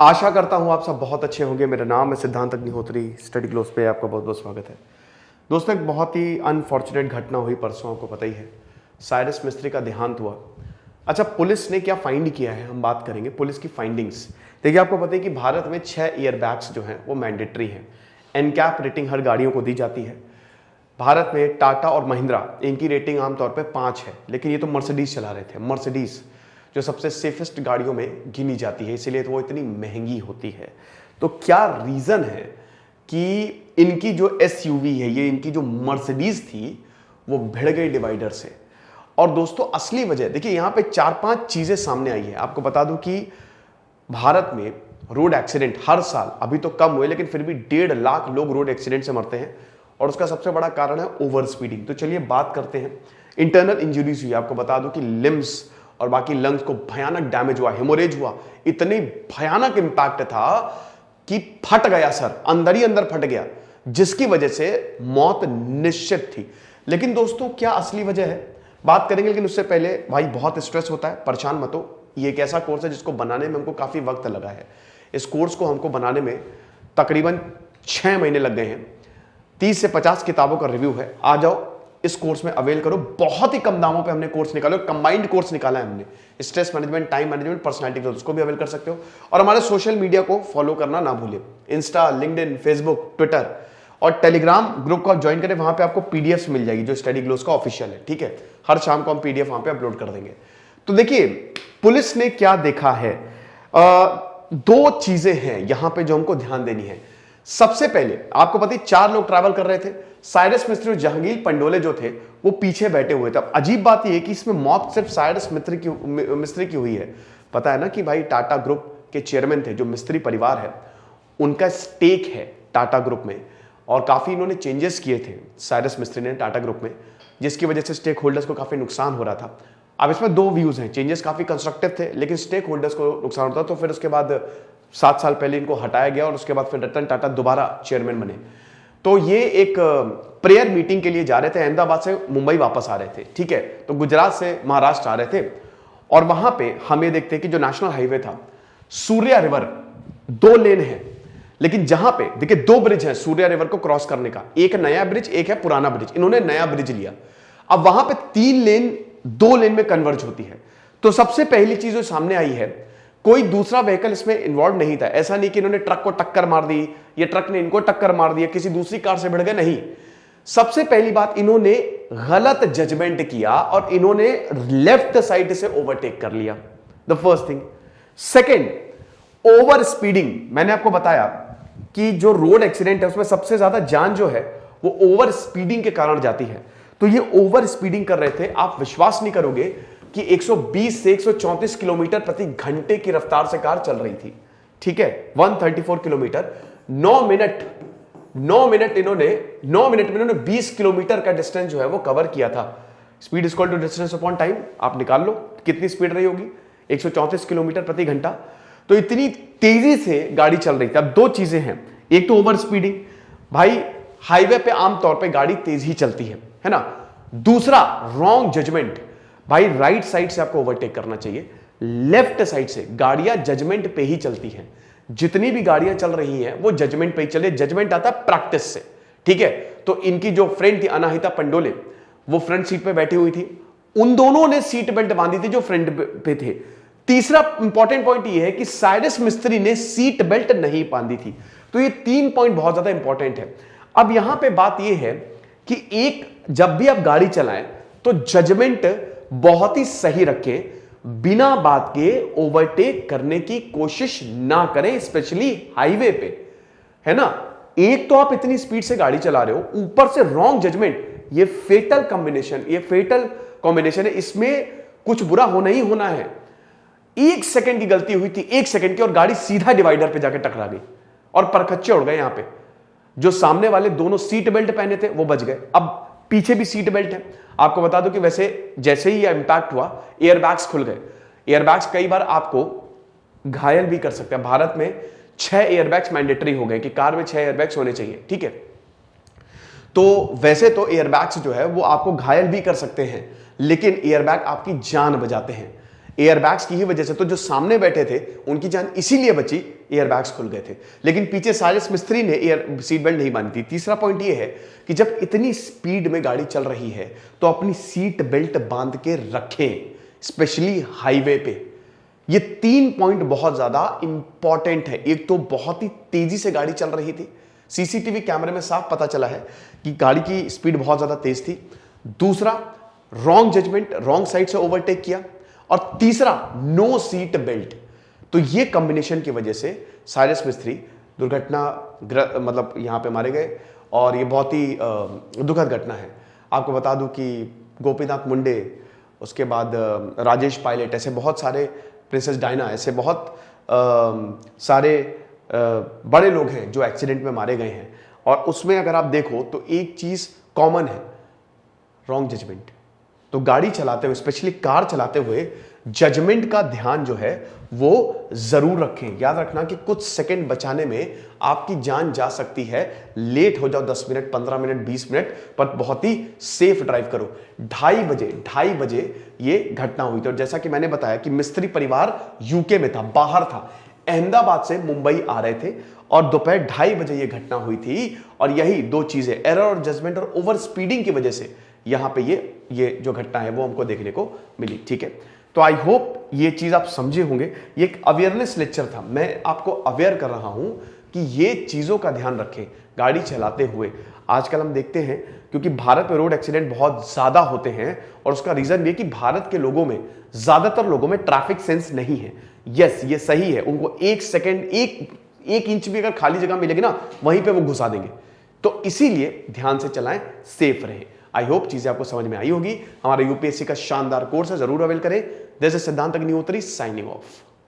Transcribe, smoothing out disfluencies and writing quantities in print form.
आशा करता हूं आप सब बहुत अच्छे होंगे। मेरा नाम है सिद्धांत अग्निहोत्री। स्टडी क्लोज पे आपका बहुत बहुत स्वागत है। दोस्तों, एक बहुत ही अनफॉर्चुनेट घटना हुई परसों, आपको पता ही है। साइरस मिस्त्री का देहांत हुआ। अच्छा, पुलिस ने क्या फाइंड किया है हम बात करेंगे पुलिस की फाइंडिंग्स। देखिए, आपको पता है कि भारत में 6 एयरबैग्स जो हैं वो मैंडेटरी हैं। एनकैप रेटिंग हर गाड़ियों को दी जाती है। भारत में टाटा और महिंद्रा, इनकी रेटिंग आमतौर पर 5 है, लेकिन ये तो मर्सिडीज चला रहे थे। मर्सिडीज जो सबसे सेफेस्ट गाड़ियों में गिनी जाती है, इसीलिए तो वो इतनी महंगी होती है। तो क्या रीजन है कि इनकी जो एसयूवी है, ये इनकी जो मर्सिडीज थी, वो भिड़ गई डिवाइडर से। और दोस्तों, असली वजह देखिए, यहां पे 4-5 चीजें सामने आई है। आपको बता दूं कि भारत में रोड एक्सीडेंट हर साल, अभी तो कम हुए लेकिन फिर भी 1.5 लाख लोग रोड एक्सीडेंट से मरते हैं, और उसका सबसे बड़ा कारण है ओवर स्पीडिंग। तो चलिए बात करते हैं। इंटरनल इंजरीज हुई, आपको बता दूं कि लिम्स और बाकी लंग्स को भयानक डैमेज हुआ, हेमोरेज हुआ। इतनी भयानक इंपैक्ट था कि फट गया सर, अंदर ही अंदर फट गया, जिसकी वजह से मौत निश्चित थी। लेकिन दोस्तों, क्या असली वजह है बात करेंगे, लेकिन उससे पहले भाई बहुत स्ट्रेस होता है, परेशान मत हो। ये एक ऐसा कोर्स है जिसको बनाने में हमको काफी वक्त लगा है। इस कोर्स को हमको बनाने में तकरीबन 6 महीने लग गए हैं। 30 से 50 किताबों का रिव्यू है। आ जाओ, इस कोर्स में अवेल करो। बहुत ही कम दामों पे हमने कोर्स निकाला, कंबाइंड कोर्स निकाला है हमने। Stress management, time management, personality growth, उसको भी अवेल कर सकते हो। और हमारे सोशल मीडिया को फॉलो करना ना भूलिए। इंस्टा, लिंक्डइन, फेसबुक, ट्विटर और टेलीग्राम ग्रुप को आप ज्वाइन करें। वहां पे आपको पीडीएफ मिल जाएगी जो स्टडी ग्लोस का ऑफिशियल है, ठीक है। हर शाम को हम पीडीएफ वहां पे अपलोड कर देंगे। तो देखिए, पुलिस ने क्या देखा है। 2 चीजें हैं यहां पे जो हमको ध्यान देनी है। सबसे पहले आपको पता है 4 लोग ट्रैवल कर रहे थे। साइरस मिस्त्री और जहांगीर पंडोले जो थे वो पीछे बैठे हुए थे। अब अजीब बात यह है कि इसमें मौत सिर्फ साइरस मिस्त्री की हुई है। पता है ना कि भाई टाटा ग्रुप के चेयरमैन थे, जो मिस्त्री परिवार है, उनका स्टेक है टाटा ग्रुप में, और काफी इन्होंने चेंजेस किए थे साइरस मिस्त्री ने टाटा ग्रुप में, जिसकी वजह से स्टेक होल्डर्स को काफी नुकसान हो रहा था। अब इसमें 2 व्यूज हैं। चेंजेस काफी कंस्ट्रक्टिव थे, लेकिन स्टेक होल्डर्स को नुकसान होता, तो फिर उसके बाद 7 साल पहले इनको हटाया गया, और उसके बाद फिर रतन टाटा दोबारा चेयरमैन बने। तो ये एक प्रेयर मीटिंग के लिए जा रहे थे, अहमदाबाद से मुंबई वापस आ रहे थे, ठीक है। तो गुजरात से महाराष्ट्र आ रहे थे, और वहां पे हम ये देखते हैं कि जो नेशनल हाईवे था, सूर्या रिवर 2 लेन है, लेकिन जहां पे देखिए 2 ब्रिज है सूर्या रिवर को क्रॉस करने का। एक नया ब्रिज, एक है पुराना ब्रिज। इन्होंने नया ब्रिज लिया। अब वहां पे 3 लेन 2 लेन में कन्वर्ज होती है। तो सबसे पहली चीज जो सामने आई है, कोई दूसरा व्हीकल इसमें इन्वॉल्व नहीं था। ऐसा नहीं कि इन्होंने ट्रक को टक्कर मार दी, ये ट्रक ने इनको टक्कर मार दी, किसी दूसरी कार से भिड़ गए, नहीं। सबसे पहली बात, इन्होंने गलत जजमेंट किया और इन्होंने लेफ्ट साइड से ओवरटेक कर लिया, the first thing. Second, over speeding. मैंने आपको बताया कि जो रोड एक्सीडेंट है उसमें सबसे ज्यादा जान जो है वो ओवर स्पीडिंग के कारण जाती है। तो ये ओवर स्पीडिंग कर रहे थे। आप विश्वास नहीं करोगे कि 120 से 134 किलोमीटर प्रति घंटे की रफ्तार से कार चल रही थी, ठीक है। 134 किलोमीटर। 9 मिनट में इन्होंने 20 किलोमीटर का डिस्टेंस जो है वो कवर किया था। Speed is equal to distance upon time. आप निकाल लो कितनी स्पीड रही होगी, 134 किलोमीटर प्रति घंटा। तो इतनी तेजी से गाड़ी चल रही थी। अब 2 चीजें हैं, एक तो ओवर स्पीडिंग, भाई हाईवे पे आमतौर पे गाड़ी तेज ही चलती है ना। दूसरा, रॉन्ग जजमेंट। भाई राइट साइड से आपको ओवरटेक करना चाहिए, लेफ्ट साइड से। गाड़ियां जजमेंट पे ही चलती हैं। जितनी भी गाड़ियां चल रही हैं वो जजमेंट पे ही चले। जजमेंट आता है प्रैक्टिस से, ठीक है। तो इनकी जो फ्रेंड थी अनाहिता पंडोले, वो फ्रंट सीट पे बैठी हुई थी। उन दोनों ने सीट बेल्ट बांधी थी जो फ्रंट पे थे। तीसरा इंपॉर्टेंट पॉइंट ये है कि साइरस मिस्त्री ने सीट बेल्ट नहीं बांधी थी। तो ये 3 पॉइंट बहुत ज्यादा इंपॉर्टेंट है। अब यहां पे बात यह है कि जब भी आप गाड़ी चलाएं तो जजमेंट बहुत ही सही रखें, बिना बात के ओवरटेक करने की कोशिश ना करें, स्पेशली हाईवे पे, है ना। एक तो आप इतनी स्पीड से गाड़ी चला रहे हो, ऊपर से रॉन्ग जजमेंट। ये फेटल कॉम्बिनेशन है। इसमें कुछ बुरा होना ही होना है। 1 सेकंड की गलती हुई थी, 1 सेकंड की, और गाड़ी सीधा डिवाइडर पे जाके टकरा गई और परखच्चे उड़ गए। यहां पे जो सामने वाले दोनों सीट बेल्ट पहने थे वो बच गए। अब पीछे भी सीट बेल्ट है। आपको बता दो कि वैसे जैसे ही यह इंपैक्ट हुआ, एयरबैग्स खुल गए। एयरबैग्स कई बार आपको घायल भी कर सकते हैं। भारत में 6 एयरबैग्स मैंडेटरी हो गए कि कार में 6 एयरबैग्स होने चाहिए, ठीक है। तो वैसे तो एयरबैग्स जो है वो आपको घायल भी कर सकते हैं, लेकिन एयरबैग आपकी जान बचाते हैं। एयरबैग्स की ही वजह से तो जो सामने बैठे थे उनकी जान इसीलिए बची, एयरबैग्स खुल गए थे। लेकिन पीछे साइरस मिस्त्री ने एयर सीट बेल्ट नहीं बांधी थी। तीसरा पॉइंट ये है कि जब इतनी स्पीड में गाड़ी चल रही है तो अपनी सीट बेल्ट बांध के रखें, स्पेशली हाईवे पे। ये 3 पॉइंट बहुत ज्यादा इंपॉर्टेंट है। एक तो बहुत ही तेजी से गाड़ी चल रही थी, सीसीटीवी कैमरे में साफ पता चला है कि गाड़ी की स्पीड बहुत ज्यादा तेज थी। दूसरा, रॉन्ग जजमेंट, रॉन्ग साइड से ओवरटेक किया। और तीसरा, नो सीट बेल्ट। तो ये कॉम्बिनेशन की वजह से साइरस मिस्त्री दुर्घटना मतलब यहां पे मारे गए और ये बहुत ही दुखद घटना है। आपको बता दूं कि गोपीनाथ मुंडे, उसके बाद राजेश पायलट, ऐसे बहुत सारे, प्रिंसेस डायना, ऐसे बहुत सारे बड़े लोग हैं जो एक्सीडेंट में मारे गए हैं। और उसमें अगर आप देखो तो एक चीज कॉमन है, रॉन्ग जजमेंट। तो गाड़ी चलाते हुए, स्पेशली कार चलाते हुए, जजमेंट का ध्यान जो है वो जरूर रखें। याद रखना कि कुछ सेकंड बचाने में आपकी जान जा सकती है। लेट हो जाओ 10 मिनट, 15 मिनट, 20 मिनट, पर बहुत ही सेफ ड्राइव करो। 2:30 बजे ये घटना हुई थी। और जैसा कि मैंने बताया कि मिस्त्री परिवार यूके में था, बाहर था, अहमदाबाद से मुंबई आ रहे थे और दोपहर 2:30 बजे ये घटना हुई थी। और यही दो चीजें, एरर और जजमेंट और ओवर स्पीडिंग की वजह से यहां पे ये जो घटना है वो हमको देखने को मिली। ठीक है, तो आई होप ये चीज आप समझे होंगे। ये एक अवेयरनेस लेक्चर था, मैं आपको अवेयर कर रहा हूं कि ये चीजों का ध्यान रखें गाड़ी चलाते हुए। आजकल हम देखते हैं क्योंकि भारत में रोड एक्सीडेंट बहुत ज्यादा होते हैं और उसका रीजन ये कि भारत के लोगों में, ज्यादातर लोगों में ट्रैफिक सेंस नहीं है। यस, ये सही है, उनको 1 सेकेंड, एक इंच भी अगर खाली जगह मिलेगी ना, वहीं पे वो घुसा देंगे। तो इसीलिए ध्यान से चलाएं, सेफ रहें। आई होप चीजें आपको समझ में आई होगी। हमारा यूपीएससी का शानदार कोर्स है, जरूर अवेल करें। दिस इज सिद्धांत अग्निहोत्री साइनिंग ऑफ।